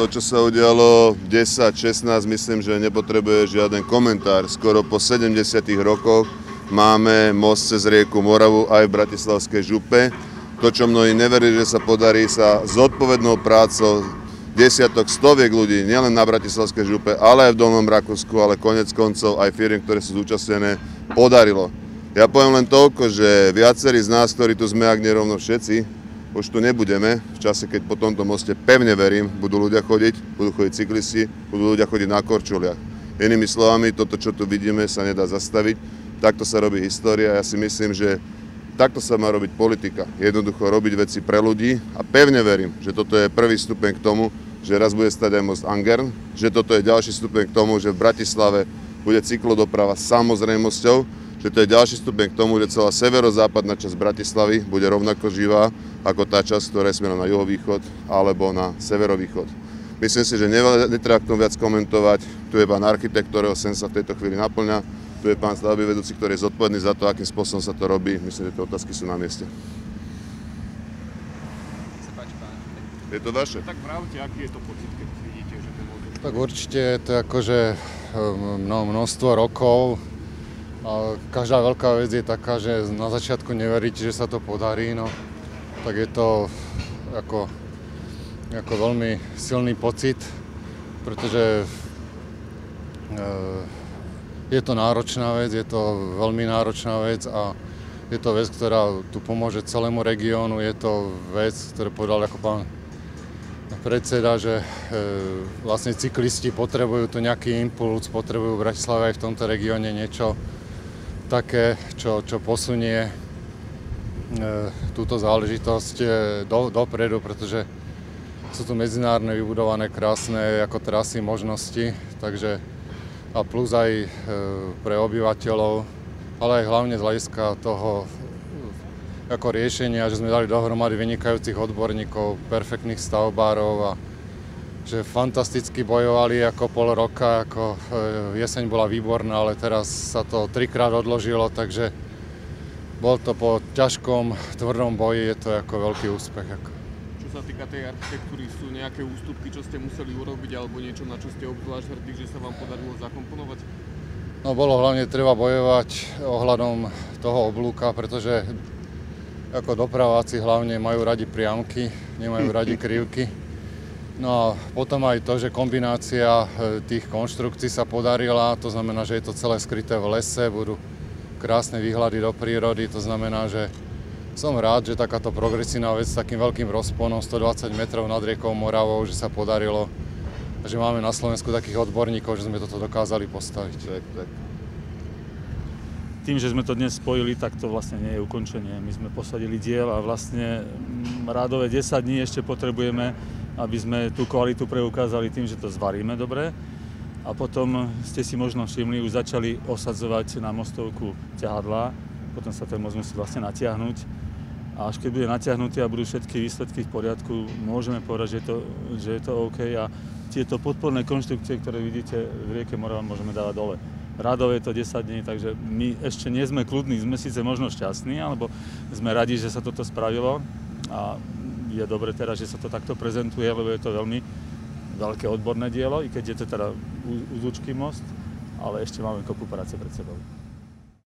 To, čo sa udialo 10-16, myslím, že nepotrebuje žiaden komentár. Skoro po 70 rokoch máme most cez rieku Moravu aj v Bratislavskej župe. To, čo mnohí neverili, že sa podarí, sa zodpovednou prácou desiatok, stoviek ľudí, nielen na Bratislavskej župe, ale aj v Dolnom Rakúsku, ale konec koncov aj firiem, ktoré sú zúčastnené, podarilo. Ja poviem len toľko, že viacerí z nás, ktorí tu sme, ak nerovno všetci, už tu nebudeme, v čase, keď po tomto moste, pevne verím, budú ľudia chodiť, budú chodiť cyklisti, budú ľudia chodiť na korčuliach. Inými slovami, toto, čo tu vidíme, sa nedá zastaviť. Takto sa robí história. Ja si myslím, že takto sa má robiť politika. Jednoducho robiť veci pre ľudí a pevne verím, že toto je prvý stupeň k tomu, že raz bude stať aj most Angern, že toto je ďalší stupeň k tomu, že v Bratislave bude cyklodoprava samozrejmosťou, že to je ďalší stupeň k tomu, že celá severozápadná časť Bratislavy bude rovnako živá ako tá časť, ktorá je smerom na juhovýchod alebo na severovýchod. Myslím si, že netreba k tomu viac komentovať. Tu je pán architekt, ktorého sen sa v tejto chvíli naplňa. Tu je pán stavebný vedúci, ktorý je zodpovedný za to, akým spôsobom sa to robí. Myslím, že tie otázky sú na mieste. Je to vaše? Tak vravte, aký je to pocit, keď vidíte, že ten most... Tak určite je to akože množstvo rokov. A každá veľká vec je taká, že na začiatku neveríte, že sa to podarí, no tak je to ako veľmi silný pocit, pretože je to náročná vec, je to veľmi náročná vec a je to vec, ktorá tu pomôže celému regiónu, je to vec, ktorú povedal ako pán predseda, že vlastne cyklisti potrebujú tu nejaký impuls, potrebujú v Bratislave aj v tomto regióne niečo také, čo posunie túto záležitosť dopredu, pretože sú tu medzinárodne vybudované krásne ako trasy, možnosti, takže a plus aj pre obyvateľov, ale aj hlavne z hľadiska toho ako riešenia, že sme dali dohromady vynikajúcich odborníkov, perfektných stavbárov a že fantasticky bojovali ako pol roka, ako jeseň bola výborná, ale teraz sa to 3-krát odložilo, takže bol to po ťažkom, tvrdom boji, je to ako veľký úspech. Čo sa týka tej architektúry, sú nejaké ústupky, čo ste museli urobiť, alebo niečo, na čo ste obzvlášť hrdí, že sa vám podarilo zakomponovať? No bolo hlavne treba bojovať ohľadom toho oblúka, pretože ako dopraváci hlavne majú radi priamky, nemajú radi krivky. No a potom aj to, že kombinácia tých konštrukcií sa podarila, to znamená, že je to celé skryté v lese, budú krásne výhľady do prírody, to znamená, že som rád, že takáto progresívna vec s takým veľkým rozponom 120 metrov nad riekou Moravou, že sa podarilo, že máme na Slovensku takých odborníkov, že sme toto dokázali postaviť. Tak. Tým, že sme to dnes spojili, tak to vlastne nie je ukončenie. My sme posadili diel a vlastne rádové 10 dní ešte potrebujeme, aby sme tú kvalitu preukázali tým, že to zvaríme dobre. A potom ste si možno všimli, už začali osadzovať na mostovku ťahadlá, potom sa ten most musí vlastne natiahnuť. A až keď bude natiahnutý a budú všetky výsledky v poriadku, môžeme povedať, že je to OK. A tieto podporné konštrukcie, ktoré vidíte v rieke Morava, môžeme dávať dole. Radov je to 10 dní, takže my ešte nie sme kľudní, sme síce možno šťastní, alebo sme radi, že sa toto spravilo a je dobre teraz, že sa to takto prezentuje, lebo je to veľmi veľké odborné dielo, i keď je to teda úzúčký most, ale ešte máme kopu práce pred sebou.